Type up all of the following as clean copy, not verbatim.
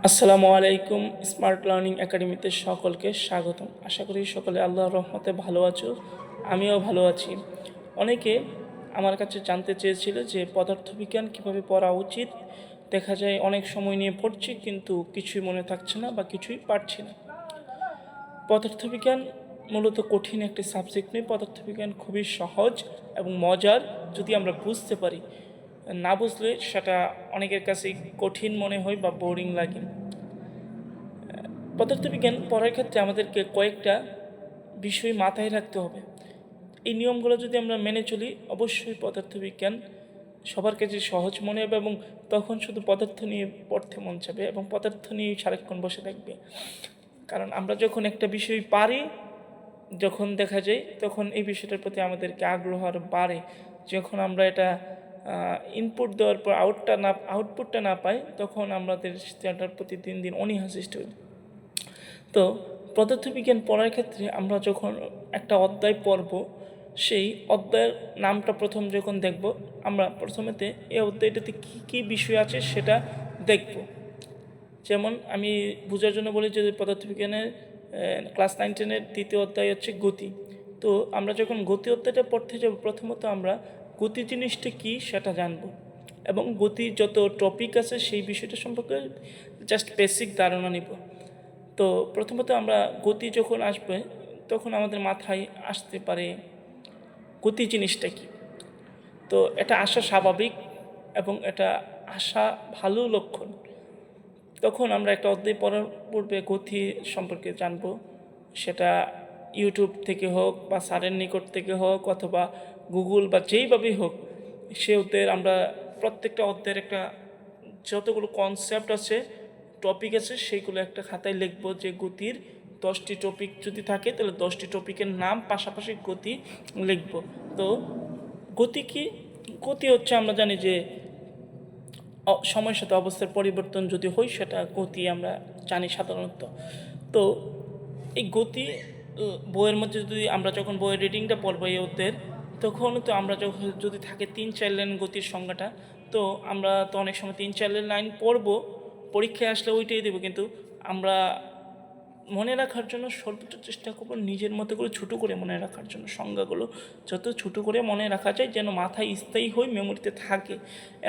আসসালামু আলাইকুম। Smart learning একাডেমিতে সকলকে স্বাগতম। আশা করি সকলে আল্লাহর রহমতে ভালো আছো, আমিও ভালো আছি। অনেকে আমার কাছে জানতে চেয়েছিল যে পদার্থবিজ্ঞান কীভাবে পড়া উচিত। দেখা যায় অনেক সময় নিয়ে পড়ছি কিন্তু কিছুই মনে থাকছে না বা কিছুই পারছি না। পদার্থবিজ্ঞান মূলত কঠিন একটি সাবজেক্ট নয়। পদার্থবিজ্ঞান খুবই সহজ এবং মজার যদি আমরা বুঝতে পারি। না বুঝলে সেটা অনেকের কাছে কঠিন মনে হয় বা বোরিং লাগে। পদার্থবিজ্ঞান পড়ার ক্ষেত্রে আমাদেরকে কয়েকটা বিষয় মাথায় রাখতে হবে। এই নিয়মগুলো যদি আমরা মেনে চলি, অবশ্যই পদার্থবিজ্ঞান সবার কাছে সহজ মনে হবে এবং তখন শুধু পদার্থ নিয়ে পড়তে মন চাবে এবং পদার্থ নিয়ে সারাক্ষণ বসে থাকবে। কারণ আমরা যখন একটা বিষয় পারি, যখন দেখা যায়, তখন এই বিষয়টার প্রতি আমাদেরকে আগ্রহ আরও বাড়ে। যখন আমরা এটা ইনপুট দেওয়ার পর আউটপুটটা না পাই, তখন আমাদের সেটার প্রতি দিন দিন অনীহা সৃষ্টি হয়। তো পদার্থবিজ্ঞান পড়ার ক্ষেত্রে আমরা যখন একটা অধ্যায় পড়ব, সেই অধ্যায়ের নামটা প্রথম যখন দেখব, আমরা প্রথমেতে এই অধ্যায়টাতে কী কী বিষয় আছে সেটা দেখব। যেমন আমি বোঝার জন্য বলি যে পদার্থবিজ্ঞানের ক্লাস 9-10-এর দ্বিতীয় অধ্যায় হচ্ছে গতি। তো আমরা যখন গতি অধ্যায়টা পড়তে যাব, প্রথমত আমরা গতি জিনিসটা কী সেটা জানব এবং গতির যত টপিক আছে সেই বিষয়টা সম্পর্কে জাস্ট বেসিক ধারণা নিব। তো প্রথমত আমরা গতি যখন আসবে, তখন আমাদের মাথায় আসতে পারে গতি জিনিসটা কী। তো এটা আসা স্বাভাবিক এবং এটা আসা ভালো লক্ষণ। তখন আমরা একটা অধ্যায় পড়ার পূর্বে গতি সম্পর্কে জানব। সেটা ইউটিউব থেকে হোক বা স্যারের নিকট থেকে হোক অথবা গুগল বা যেইভাবেই হোক, সে অধ্যায়ের আমরা প্রত্যেকটা অধ্যায়ের একটা যতগুলো কনসেপ্ট আছে, টপিক আছে, সেইগুলো একটা খাতায় লিখব যে গতির 10টি টপিক যদি থাকে তাহলে 10টি টপিকের নাম পাশাপাশি গতি লিখব। তো গতি কি? গতি হচ্ছে আমরা জানি যে সময়ের সাথে অবস্থার পরিবর্তন যদি হয় সেটা গতি আমরা জানি সাধারণত। তো এই গতি বইয়ের মধ্যে যদি আমরা যখন বইয়ের রিডিংটা পড়বো এই অধ্যায়ের, তখন তো আমরা যখন যদি থাকে 3-4 লাইন গতির সংজ্ঞাটা, তো আমরা তো অনেক সময় 3-4 লাইন পড়বো, পরীক্ষায় আসলে ওইটাই দেবো, কিন্তু আমরা মনে রাখার জন্য সর্বোচ্চ চেষ্টা করবো নিজের মতো করে ছোটো করে মনে রাখার জন্য। সংজ্ঞাগুলো যত ছোটো করে মনে রাখা যায় যেন মাথায় স্থায়ী হয়ে মেমোরিতে থাকে।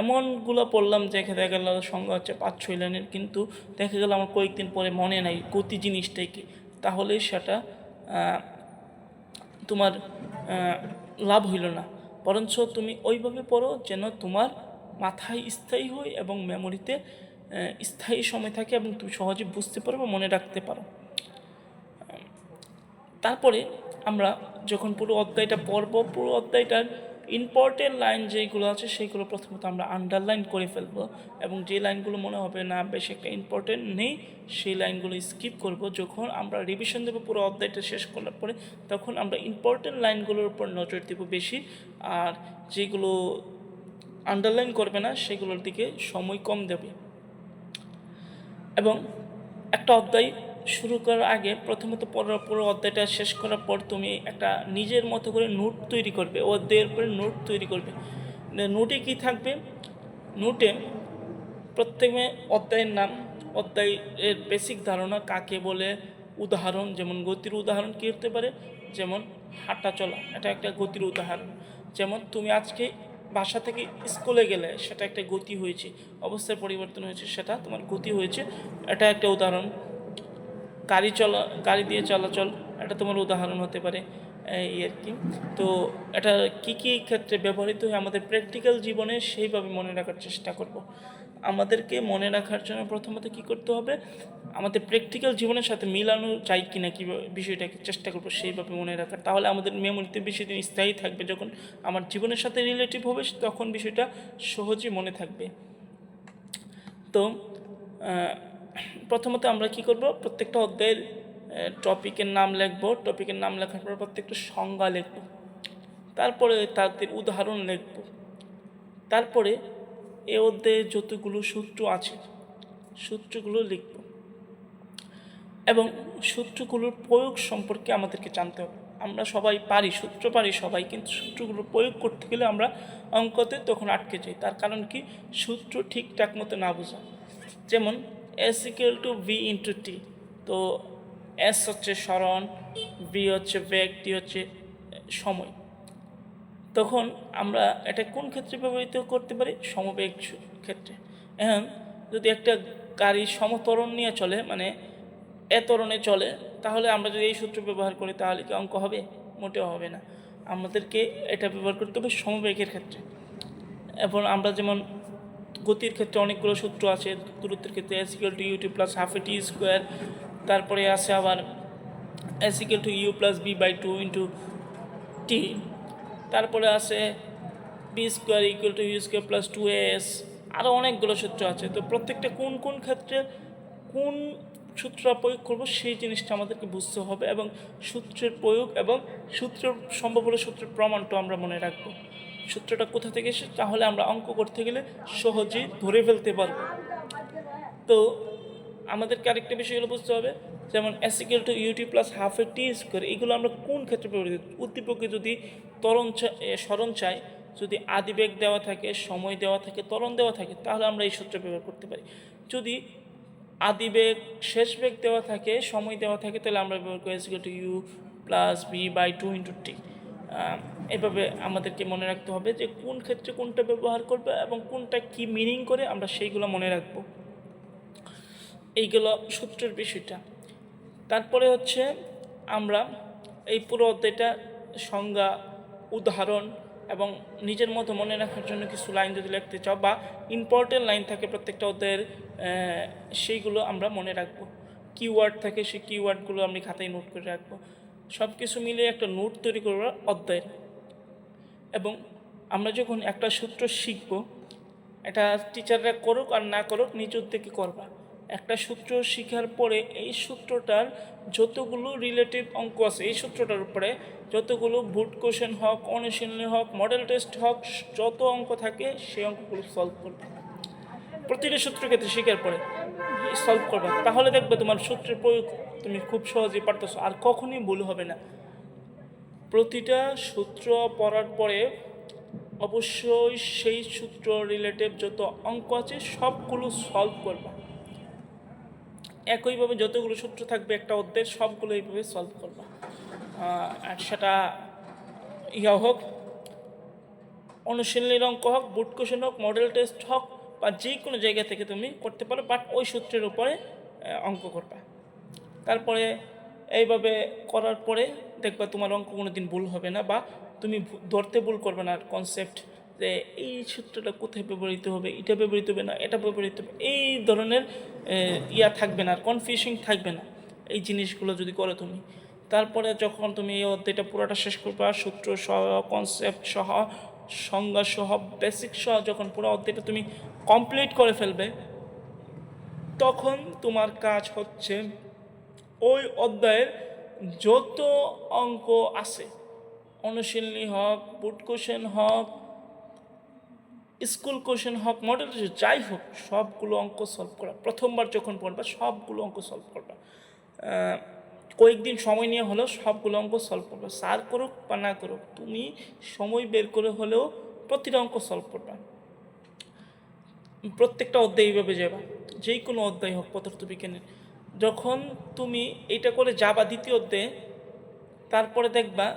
এমনগুলো পড়লাম যে দেখা গেল সংজ্ঞা হচ্ছে 5-6 লাইনের, কিন্তু দেখা গেল আমার কয়েকদিন পরে মনে নাই গতি জিনিসটাই কি। তাহলে সেটা তোমার লাভ হইল না। বরঞ্চ তুমি ওইভাবে পড়ো যেন তোমার মাথায় স্থায়ী হয় এবং মেমোরিতে স্থায়ী সময় থাকে এবং তুমি সহজে বুঝতে পারো বা মনে রাখতে পারো। তারপরে আমরা যখন পুরো অধ্যায়টা পড়ব, পুরো অধ্যায়টার ইম্পর্টেন্ট লাইন যেইগুলো আছে সেইগুলো প্রথমত আমরা আন্ডারলাইন করে ফেলবো এবং যে লাইনগুলো মনে হবে না বেশি একটা ইম্পর্টেন্ট নেই, সেই লাইনগুলো স্কিপ করব। যখন আমরা রিভিশন দেবো পুরো অধ্যায়টা শেষ করার পরে, তখন আমরা ইম্পর্টেন্ট লাইনগুলোর উপর নজর দেব বেশি, আর যেগুলো আন্ডারলাইন করবে না সেগুলোর দিকে সময় কম দেবে। এবং একটা অধ্যায় শুরু করার আগে প্রথমত পুরো অধ্যায়টা শেষ করার পর তুমি একটা নিজের মতো করে নোট তৈরি করবে, অধ্যায়ের উপরে নোট তৈরি করবে। নোটে কি থাকবে? নোটে প্রত্যেকে অধ্যায়ের নাম, অধ্যায়ের বেসিক ধারণা কাকে বলে, উদাহরণ, যেমন গতির উদাহরণ কী হতে পারে, যেমন হাঁটা চলা, এটা একটা গতির উদাহরণ। যেমন তুমি আজকে বাসা থেকে স্কুলে গেলে, সেটা একটা গতি হয়েছে, অবস্থার পরিবর্তন হয়েছে, সেটা তোমার গতি হয়েছে, এটা একটা উদাহরণ। গাড়ি দিয়ে চলাচল, এটা তোমার উদাহরণ হতে পারে। এই আর কি। তো এটা কী কী ক্ষেত্রে ব্যবহৃত হয় আমাদের প্র্যাকটিক্যাল জীবনে, সেইভাবে মনে রাখার চেষ্টা করব। আমাদেরকে মনে রাখার জন্য প্রথমত কী করতে হবে, আমাদের প্র্যাকটিক্যাল জীবনের সাথে মিলানো যায় কি না, কীভাবে বিষয়টাকে চেষ্টা করবো সেইভাবে মনে রাখার। তাহলে আমাদের মেমোরিতে বেশি দিন স্থায়ী থাকবে। যখন আমার জীবনের সাথে রিলেটিভ হবে তখন বিষয়টা সহজেই মনে থাকবে। তো প্রথমত আমরা কি করব, প্রত্যেকটা অধ্যায়ের টপিকের নাম লিখব। টপিকের নাম লেখার পর প্রত্যেকটা সংজ্ঞা লিখব, তারপরে তাদের উদাহরণ লিখব। তারপরে এ অধ্যায়ে যতগুলো সূত্র আছে সূত্রগুলো লিখব এবং সূত্রগুলোর প্রয়োগ সম্পর্কে আমাদেরকে জানতে হবে। আমরা সবাই পারি, সূত্র পারি সবাই, কিন্তু সূত্রগুলো প্রয়োগ করতে গেলে আমরা অঙ্কতে তখন আটকে যাই। তার কারণ কি? সূত্র ঠিকঠাক মতো না বোঝা। যেমন S equal to V into T. তো এস হচ্ছে সরণ, ভি হচ্ছে বেগ, টি হচ্ছে সময়। তখন আমরা এটা কোন ক্ষেত্রে ব্যবহৃত করতে পারি? সমবেগ ক্ষেত্রে। এখন যদি একটা গাড়ি সমত্বরণ নিয়ে চলে, মানে এ ত্বরণে চলে, তাহলে আমরা যদি এই সূত্র ব্যবহার করি তাহলে কি অঙ্ক হবে? মোটেও হবে না। আমাদেরকে এটা ব্যবহার করতে হবে সমবেগের ক্ষেত্রে। এবং আমরা যেমন গতির ক্ষেত্রে অনেকগুলো সূত্র আছে, দূরত্বের ক্ষেত্রে s equal to u t plus half a t square, তারপরে আছে আবার s equal to u plus v by two into t, তারপরে আছে v square equal to u square plus two s, আরও অনেকগুলো সূত্র আছে। তো প্রত্যেকটা কোন কোন ক্ষেত্রে কোন সূত্র প্রয়োগ করব সেই জিনিসটা আমাদেরকে বুঝতে হবে, এবং সূত্রের প্রয়োগ এবং সূত্রের সম্ভব হলে সূত্রের প্রমাণটা আমরা মনে রাখবো। সূত্রটা কোথা থেকে এসে, তাহলে আমরা অঙ্ক করতে গেলে সহজেই ধরে ফেলতে পারবো। তো আমাদেরকে আরেকটা বিষয়গুলো বুঝতে হবে, যেমন S equal to u t plus half a t square, এগুলো আমরা কোন ক্ষেত্রে ব্যবহৃত? উদ্দীপকে যদি সরণ চাই, যদি আদিবেগ দেওয়া থাকে, সময় দেওয়া থাকে, ত্বরণ দেওয়া থাকে, তাহলে আমরা এই সূত্র ব্যবহার করতে পারি। যদি আদিবেগ শেষ বেগ দেওয়া থাকে, সময় দেওয়া থাকে, তাহলে আমরা ব্যবহার করি s equal to u plus v by two into t. এভাবে আমাদেরকে মনে রাখতে হবে যে কোন ক্ষেত্রে কোনটা ব্যবহার করবে এবং কোনটা কি মিনিং করে, আমরা সেইগুলো মনে রাখবো। এইগুলো সূত্রের বিষয়টা। তারপরে হচ্ছে আমরা এই পুরো অধ্যায়টা সংজ্ঞা, উদাহরণ এবং নিজের মতো মনে রাখার জন্য কিছু লাইন যদি লিখতে চাও বা ইম্পর্টেন্ট লাইন থাকে প্রত্যেকটা অধ্যায়ের, সেইগুলো আমরা মনে রাখবো। কিওয়ার্ড থাকে, সেই কিওয়ার্ডগুলো আমি খাতায় নোট করে রাখবো। সব কিছু মিলিয়ে একটা নোট তৈরি করবো অধ্যায়ের। এবং আমরা যখন একটা সূত্র শিখব, এটা টিচাররা করুক আর না করুক, নিজ উদ্যোগে করবা। একটা সূত্র শেখার পরে এই সূত্রটার যতগুলো রিলেটিভ অঙ্ক আছে, এই সূত্রটার উপরে যতগুলো বুট কোশ্চেন হোক, অনুশীলনী হোক, মডেল টেস্ট হোক, যত অঙ্ক থাকে সেই অঙ্কগুলো সলভ করবে। প্রতিটা সূত্র ক্ষেত্রে শেখার পরে সলভ করবা, তাহলে দেখবে তোমার সূত্রের প্রয়োগ তুমি খুব সহজেই পারতেছো, আর কখনই ভুল হবে না। প্রতিটা সূত্র পড়ার পরে অবশ্যই সেই সূত্র রিলেটেড যত অঙ্ক আছে সবগুলো সলভ করবা। একইভাবে যতগুলো সূত্র থাকবে একটা অধ্যায়ের, সবগুলো এইভাবে সলভ করবা। আর সেটা হোক, অনুশীলনীর অঙ্ক হোক, বুট কোশ্চেন হোক, মডেল টেস্ট হোক, বা যে কোনো জায়গা থেকে তুমি করতে পারো, বাট ওই সূত্রের উপরে অঙ্ক করবা। তারপরে এইভাবে করার পরে দেখবা তোমার অঙ্ক কোনো দিন ভুল হবে না, বা তুমি ধরতে ভুল করবে না কনসেপ্ট, যে এই সূত্রটা কোথায় ব্যবহৃত হবে, এটা ব্যবহৃত হবে না, এটা ব্যবহৃত হবে, এই ধরনের থাকবে না, আর কনফিউশন থাকবে না এই জিনিসগুলো যদি করো তুমি। তারপরে যখন তুমি এই অধ্যায়টা পুরোটা শেষ করবা, সূত্র সহ, কনসেপ্ট সহ, সংজ্ঞা সহ, বেসিক সহ, যখন পুরো অধ্যায়টা তুমি কমপ্লিট করে ফেলবে, তখন তোমার কাজ হচ্ছে ওই অধ্যায়ের যত অঙ্ক আছে, অনুশীলনী হোক, বুট কোশ্চেন হোক, স্কুল কোশ্চেন হোক, মডেল যাই হোক, সবগুলো অঙ্ক সলভ করা। প্রথমবার যখন পড়বা সবগুলো অঙ্ক সলভ করবা, কয়েকদিন সময় নিয়ে হলেও সবগুলো অঙ্ক সলভ করবা। স্যার করুক বা না করুক, তুমি সময় বের করে হলেও প্রতিটা অঙ্ক সলভ করবা। প্রত্যেকটা অধ্যায় এইভাবে যাবা, যেই কোনো অধ্যায় হোক পদার্থবিজ্ঞানের। যখন তুমি এটা করে যাবা দ্বিতীয় অধ্যায়ে, তারপরে দেখবা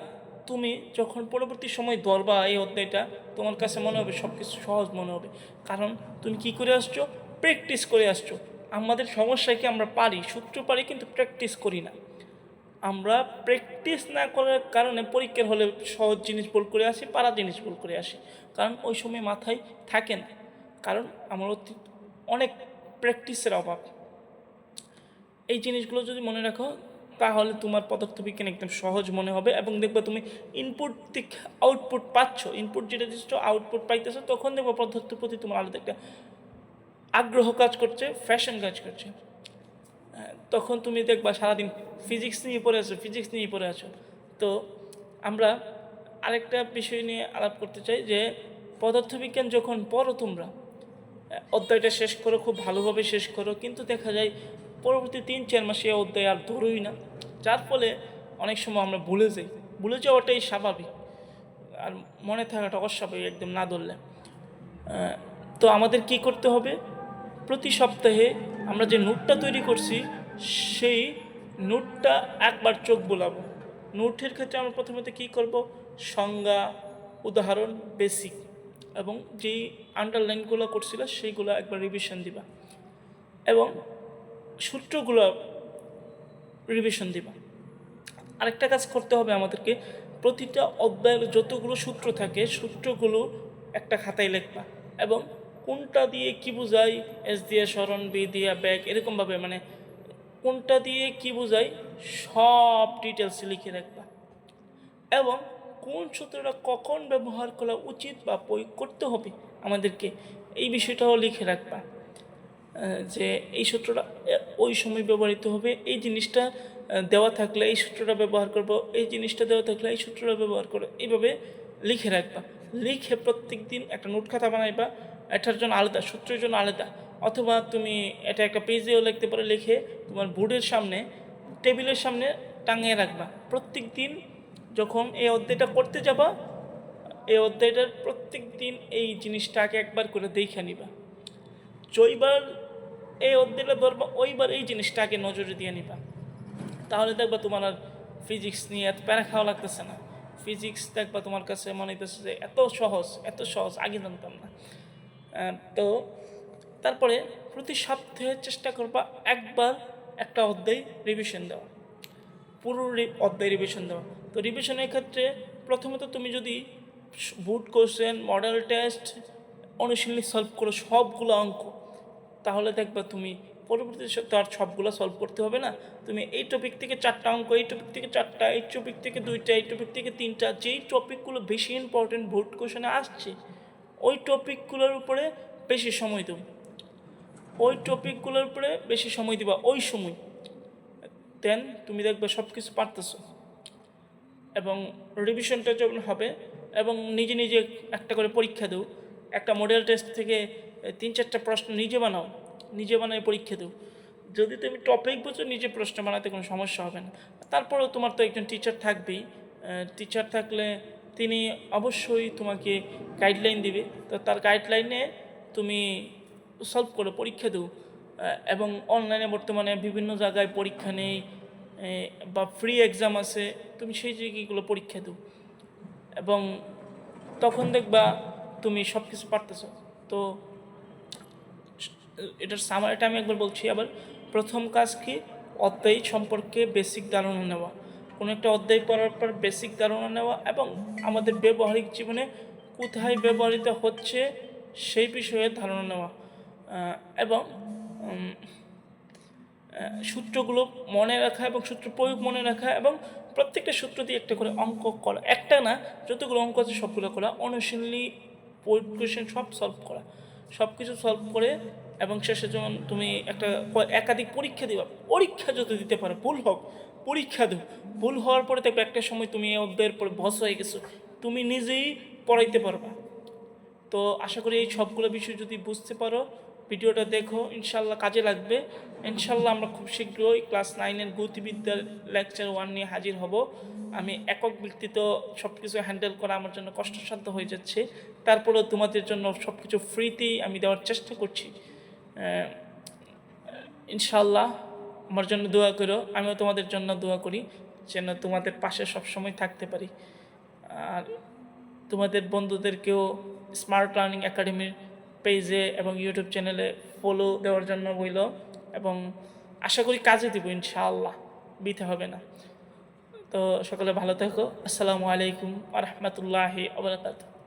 তুমি যখন পরবর্তী সময় ধরবা এই অধ্যায়টা, তোমার কাছে মনে হবে সব কিছু সহজ মনে হবে, কারণ তুমি কি করে আসছো? প্র্যাকটিস করে আসছো। আমাদের সমস্যা কি, আমরা পারি, সূত্র পারি, কিন্তু প্র্যাকটিস করি না। আমরা প্র্যাকটিস না করার কারণে পরীক্ষার হলে সহজ জিনিস ভুল করে আসি, পারা জিনিস ভুল করে আসি, কারণ ওই সময় মাথায় থাকে না, কারণ আমার অনেক প্র্যাকটিসের অভাব। এই জিনিসগুলো যদি মনে রাখো, তাহলে তোমার পদার্থবিজ্ঞান একদম সহজ মনে হবে, এবং দেখবে তুমি ইনপুট থেকে আউটপুট পাচ্ছ, ইনপুট যেটা দিচ্ছ আউটপুট পাইতেছো, তখন দেখবো পদার্থের প্রতি তোমার আলাদা একটা আগ্রহ কাজ করছে, ফ্যাশন কাজ করছে। তখন তুমি দেখবা সারাদিন ফিজিক্স নিয়ে পড়ে আছো। তো আমরা আরেকটা বিষয় নিয়ে আলাপ করতে চাই, যে পদার্থবিজ্ঞান যখন পড়ো তোমরা, অধ্যায়টা শেষ করো, খুব ভালোভাবে শেষ করো, কিন্তু দেখা যায় পরবর্তী 3-4 মাসে অধ্যায় আর ধরোই না, যার ফলে অনেক সময় আমরা ভুলে যাওয়াটাই স্বাভাবিক, আর মনে থাকাটা অস্বাভাবিক একদম না ধরলে। তো আমাদের কি করতে হবে? প্রতি সপ্তাহে আমরা যে নোটটা তৈরি করছি সেই নোটটা একবার চোখ বোলাবো। নোটের ক্ষেত্রে আমরা প্রথমত কী করব, সংজ্ঞা, উদাহরণ, বেসিক এবং যেই আন্ডারলাইনগুলো করছিল সেইগুলো একবার রিভিশন দিবা এবং সূত্রগুলো রিভিশন দিবা। আরেকটা কাজ করতে হবে আমাদেরকে, প্রতিটা অধ্যায়ের যতগুলো সূত্র থাকে সূত্রগুলো একটা খাতায় লিখবা এবং কোনটা দিয়ে কি বোঝায়, এস দিয়ে সরণ, বি দিয়ে ব্যাক, এরকমভাবে মানে কোনটা দিয়ে কি বোঝায় সব ডিটেলস লিখে রাখবা এবং কোন সূত্রটা কখন ব্যবহার করা উচিত বা প্রয়োগ করতে হবে আমাদেরকে এই বিষয়টাও লিখে রাখবা, যে এই সূত্রটা ওই সময় ব্যবহৃত হবে, এই জিনিসটা দেওয়া থাকলে এই সূত্রটা ব্যবহার করব, এই জিনিসটা দেওয়া থাকলে এই সূত্রটা ব্যবহার করো, এইভাবে লিখে রাখবা। লিখে প্রত্যেক দিন একটা নোট খাতা বানাইবা, এটার জন্য আলাদা, সূত্রের জন্য আলাদা, অথবা তুমি এটা একটা পেজেও লিখতে পারো, লিখে তোমার বোর্ডের সামনে, টেবিলের সামনে টাঙিয়ে রাখবা। প্রত্যেক দিন যখন এই অধ্যায়টা করতে যাবা, এই অধ্যায়টার প্রত্যেক দিন এই জিনিসটাকে একবার করে দেখে নিবা। যইবার এই অধ্যায়টা ধরবা ওইবার এই জিনিসটা আগে নজরে দিয়ে নিবা, তাহলে দেখবা তোমার আর ফিজিক্স নিয়ে এত প্যারা খাওয়া লাগতেছে না। ফিজিক্স দেখবা তোমার কাছে মনে হইতেছে যে এত সহজ, আগে জানতাম না। তো তারপরে প্রতি সপ্তাহে চেষ্টা করবা একবার একটা অধ্যায় রিভিশন দেওয়া, পুরো অধ্যায় রিভিশন দেওয়া। তো রিভিশনের ক্ষেত্রে প্রথমত তুমি যদি বোর্ড কোশ্চেন, মডেল টেস্ট, অনুশীলনী সলভ করো সবগুলো অঙ্ক, তাহলে দেখবা তুমি পরবর্তী সপ্তাহে আর সবগুলো সলভ করতে হবে না। তুমি এই টপিক থেকে 4টা অঙ্ক, এই টপিক থেকে 4টা, এই টপিক থেকে 2টা, এই টপিক থেকে 3টা, যেই টপিকগুলো বেশি ইম্পর্টেন্ট বোর্ড কোশ্চেনে আসছে ওই টপিকগুলোর উপরে বেশি সময় দেব, ওই টপিকগুলোর উপরে বেশি সময় দিবা ওই সময়, দেন তুমি দেখবে সব কিছু পারতেছো। এবং রিভিশনটা যখন হবে এবং নিজে নিজে একটা করে পরীক্ষা দেও, একটা মডেল টেস্ট থেকে 3-4টা প্রশ্ন নিজে বানায় পরীক্ষা দেও। যদি তুমি টপিক বুঝো নিজে প্রশ্ন বানাতে কোনো সমস্যা হবে না। তারপরেও তোমার তো একজন টিচার থাকবেই, টিচার থাকলে তিনি অবশ্যই তোমাকে গাইডলাইন দিবে, তো তার গাইডলাইনে তুমি সলভ করে পরীক্ষা দেও। এবং অনলাইনে বর্তমানে বিভিন্ন জায়গায় পরীক্ষা নেই বা ফ্রি এক্সাম আছে, তুমি সেই জায়গাগুলো পরীক্ষা দাও এবং তখন দেখবা তুমি সব কিছু পারতেছ। তো এটার সামারিটা আমি একবার বলছি আবার। প্রথম কাজ কি, অধ্যায় সম্পর্কে বেসিক ধারণা নেওয়া, কোনো একটা অধ্যায় পড়ার পর বেসিক ধারণা নেওয়া এবং আমাদের ব্যবহারিক জীবনে কোথায় ব্যবহৃত হচ্ছে সেই বিষয়ে ধারণা নেওয়া এবং সূত্রগুলো মনে রাখা এবং সূত্র প্রয়োগ মনে রাখা এবং প্রত্যেকটা সূত্র দিয়ে একটা করে অঙ্ক করা, একটা না যতগুলো অঙ্ক আছে সবগুলো করা, অনুশীলনী, কোয়েশ্চেন সব সলভ করা, সব কিছু সলভ করে এবং শেষে যখন তুমি একটা একাধিক পরীক্ষা দিবা, পরীক্ষা যদি দিতে পারো, ভুল হোক পরীক্ষা দেও, ভুল হওয়ার পরে দেখবে একটা সময় তুমি এই অধ্যায়ের পরে বস হয়ে গেছো, তুমি নিজেই পড়াইতে পারবা। তো আশা করি এই সবগুলো বিষয় যদি বুঝতে পারো, ভিডিওটা দেখো, ইনশাল্লাহ কাজে লাগবে। ইনশাল্লাহ আমরা খুব শীঘ্রই ক্লাস 9-এর গতিবিদ্যার লেকচার 1 নিয়ে হাজির হব। আমি একক ব্যক্তিত্ব সব কিছু হ্যান্ডেল করা আমার জন্য কষ্টসাধ্য হয়ে যাচ্ছে, তারপরেও তোমাদের জন্য সব কিছু ফ্রিতেই আমি দেওয়ার চেষ্টা করছি। ইনশাল্লাহ আমার জন্য দোয়া করো, আমিও তোমাদের জন্য দোয়া করি যেন তোমাদের পাশে সবসময় থাকতে পারি। আর তোমাদের বন্ধুদেরকেও স্মার্ট লার্নিং একাডেমির পেজে এবং ইউটিউব চ্যানেলে ফলো দেওয়ার জন্য বইল এবং আশা করি কাজে দিব ইনশাআল্লাহ, বিতে হবে না। তো সকলে ভালো থাকো। আসসালামু আলাইকুম ওয়া রাহমাতুল্লাহি ওয়া বারাকাতুহু।